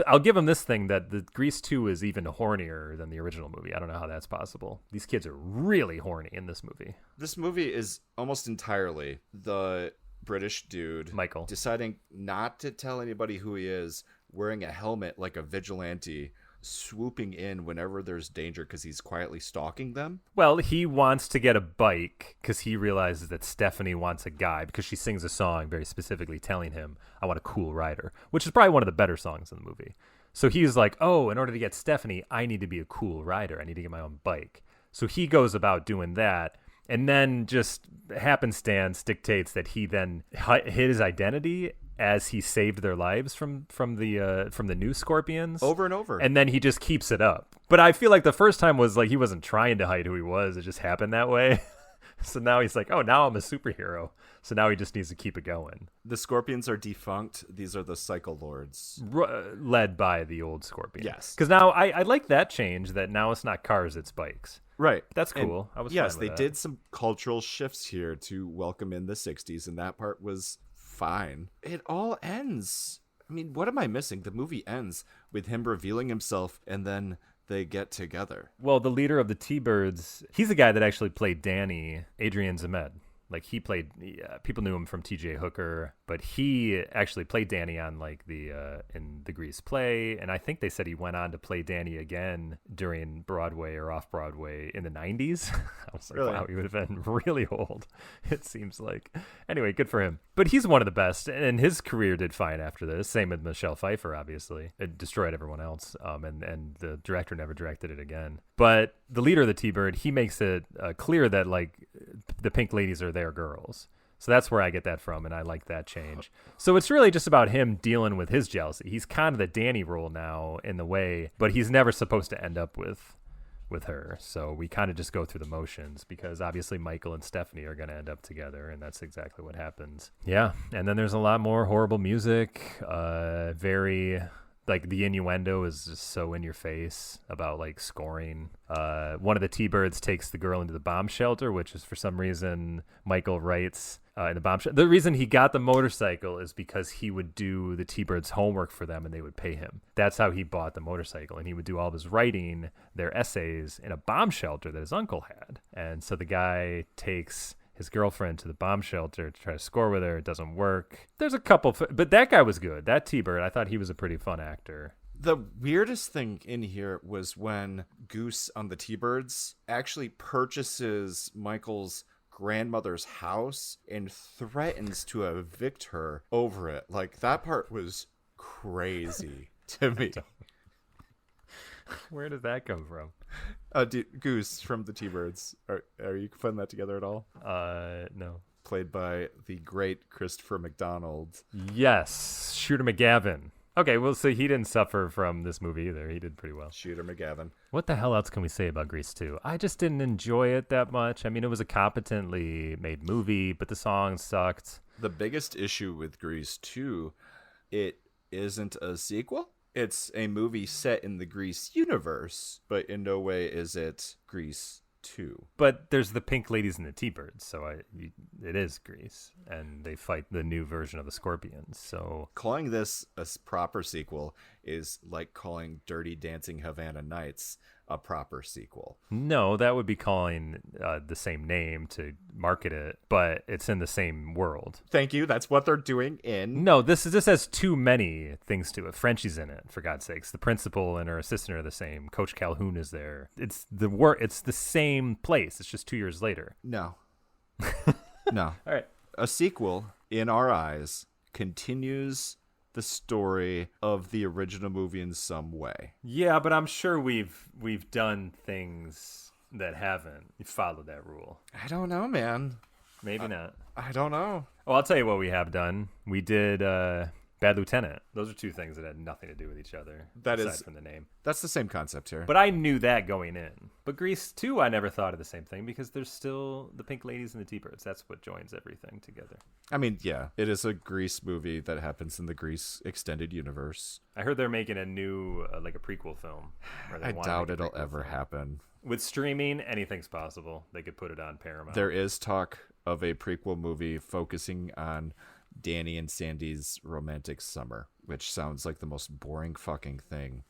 I'll give them this thing that the Grease 2 is even hornier than the original movie. I don't know how that's possible. These kids are really horny in this movie.
This movie is almost entirely the British dude,
Michael,
deciding not to tell anybody who he is, wearing a helmet like a vigilante, swooping in whenever there's danger because he's quietly stalking them.
Well, he wants to get a bike because he realizes that Stephanie wants a guy because she sings a song very specifically telling him, I want a cool rider, which is probably one of the better songs in the movie. So he's like, oh, in order to get Stephanie, I need to be a cool rider. I need to get my own bike. So he goes about doing that. And then just happenstance dictates that he then hid his identity as he saved their lives from the new Scorpions
Over and over.
and then he just keeps it up. But I feel like the first time was like he wasn't trying to hide who he was; it just happened that way. So now he's like, oh, now I'm a superhero. So now he just needs to keep it going.
The Scorpions are defunct. These are the Cycle Lords.
Led by the old Scorpion.
Yes.
Because now I like that change that now it's not cars, it's bikes.
Right.
That's cool. I was
yes,
fine with
they
that.
did some cultural shifts here to welcome in the 60s, and that part was fine. It all ends. I mean, what am I missing? The movie ends with him revealing himself, and then they get together.
Well, the leader of the T-Birds, he's the guy that actually played Danny, Adrian Zmed. Like he played, people knew him from T.J. Hooker, but he actually played Danny on like in the Grease play, and I think they said he went on to play Danny again during Broadway or off Broadway in the 90s. I was like,
Really?
wow, he would have been really old. It seems like. Anyway, good for him. But he's one of the best, and his career did fine after this. Same with Michelle Pfeiffer, obviously. It destroyed everyone else, and the director never directed it again. But the leader of the T-Bird, he makes it clear that like the Pink Ladies are their girls. So that's where I get that from, and I like that change. So it's really just about him dealing with his jealousy. He's kind of the Danny role now in the way, but he's never supposed to end up with her. So we kind of just go through the motions because obviously Michael and Stephanie are going to end up together, and that's exactly what happens. Yeah, and then there's a lot more horrible music, very... like the innuendo is just so in your face about like scoring. One of the T-Birds takes the girl into the bomb shelter, which is for some reason Michael writes in the bomb shelter. The reason he got the motorcycle is because he would do the T-Birds' homework for them and they would pay him. That's how he bought the motorcycle, and he would do all of his writing, their essays, in a bomb shelter that his uncle had. And so the guy takes his girlfriend to the bomb shelter to try to score with her. It doesn't work. There's a couple, but that guy was good. That T-Bird, I thought he was a pretty fun actor.
The weirdest thing in here was when Goose on the T-Birds actually purchases Michael's grandmother's house and threatens to evict her over it. Like, that part was crazy to me.
Where did that come from?
Goose from the T-Birds. Are you putting that together at all?
No.
Played by the great Christopher McDonald.
Yes, Shooter McGavin. Okay, well, so he didn't suffer from this movie either. He did pretty well.
Shooter McGavin.
What the hell else can we say about Grease 2? I just didn't enjoy it that much. I mean, it was a competently made movie, but the songs sucked.
The biggest issue with Grease 2, it isn't a sequel. It's a movie set in the Grease universe, but in no way is it Grease 2.
But there's the Pink Ladies and the T-Birds, so it is Grease, and they fight the new version of the Scorpions. So
calling this a proper sequel is like calling Dirty Dancing Havana Nights a proper sequel.
No, that would be calling the same name to market it, but it's in the same world.
Thank you. That's what they're doing in.
No, this has too many things to it. Frenchie's in it, for God's sakes. The principal and her assistant are the same. Coach Calhoun is there. It's the same place. It's just 2 years later.
No. No.
All right.
A sequel, in our eyes, continues the story of the original movie in some way.
Yeah, but I'm sure we've done things that haven't followed that rule.
I don't know, man.
Maybe not.
I don't know.
Well, I'll tell you what we have done. We did Bad Lieutenant. Those are two things that had nothing to do with each other. Aside from the name.
That's the same concept here.
But I knew that going in. But Grease 2, I never thought of the same thing because there's still the Pink Ladies and the T-Birds. That's what joins everything together.
I mean, yeah, it is a Grease movie that happens in the Grease extended universe.
I heard they're making a new, like a prequel film.
I doubt it'll ever happen.
With streaming, anything's possible. They could put it on Paramount.
There is talk of a prequel movie focusing on Danny and Sandy's romantic summer, which sounds like the most boring fucking thing.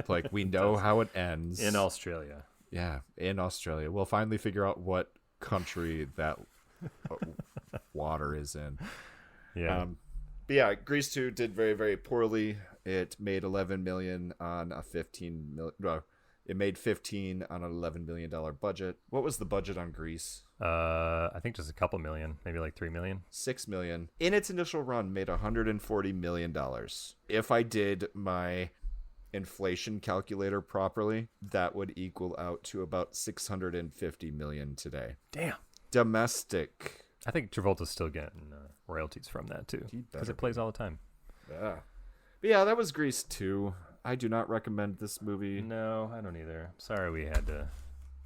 Like, we know how it ends.
In Australia.
Yeah, in Australia. We'll finally figure out what country that water is in.
Yeah.
But yeah, Grease 2 did very, very poorly. It made 11 million on a 15 million. Well, it made 15 on an $11 million budget. What was the budget on Grease?
I think just a couple million, maybe like 3 million.
6 million. In its initial run, made $140 million. If I did my inflation calculator properly, that would equal out to about 650 million today.
Damn.
Domestic.
I think Travolta's still getting royalties from that too, because it plays all the time.
Yeah. But yeah, that was Grease 2. I do not recommend this movie.
No, I don't either. Sorry we had to.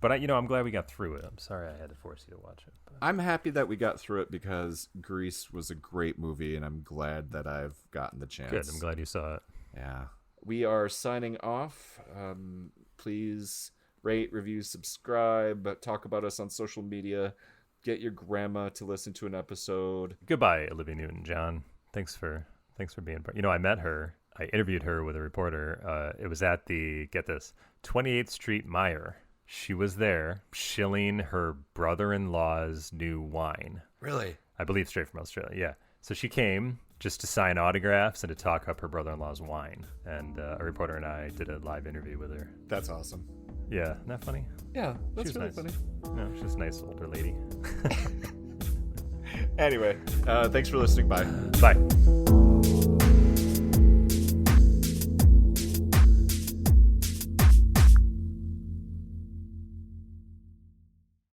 But I'm glad we got through it. I'm sorry I had to force you to watch it. But...
I'm happy that we got through it because Grease was a great movie, and I'm glad that I've gotten the chance.
Good. I'm glad you saw it.
Yeah. We are signing off. Please rate, review, subscribe, talk about us on social media. Get your grandma to listen to an episode.
Goodbye, Olivia Newton-John. Thanks for being part. I met her. I interviewed her with a reporter. It was at the, get this, 28th Street Meijer. She was there shilling her brother-in-law's new wine.
Really?
I believe straight from Australia, yeah. So she came just to sign autographs and to talk up her brother-in-law's wine. And a reporter and I did a live interview with her.
That's awesome.
Yeah, isn't that funny?
Yeah, that's really
nice.
funny.
No, she's a nice older lady.
Anyway, thanks for listening. Bye.
Bye.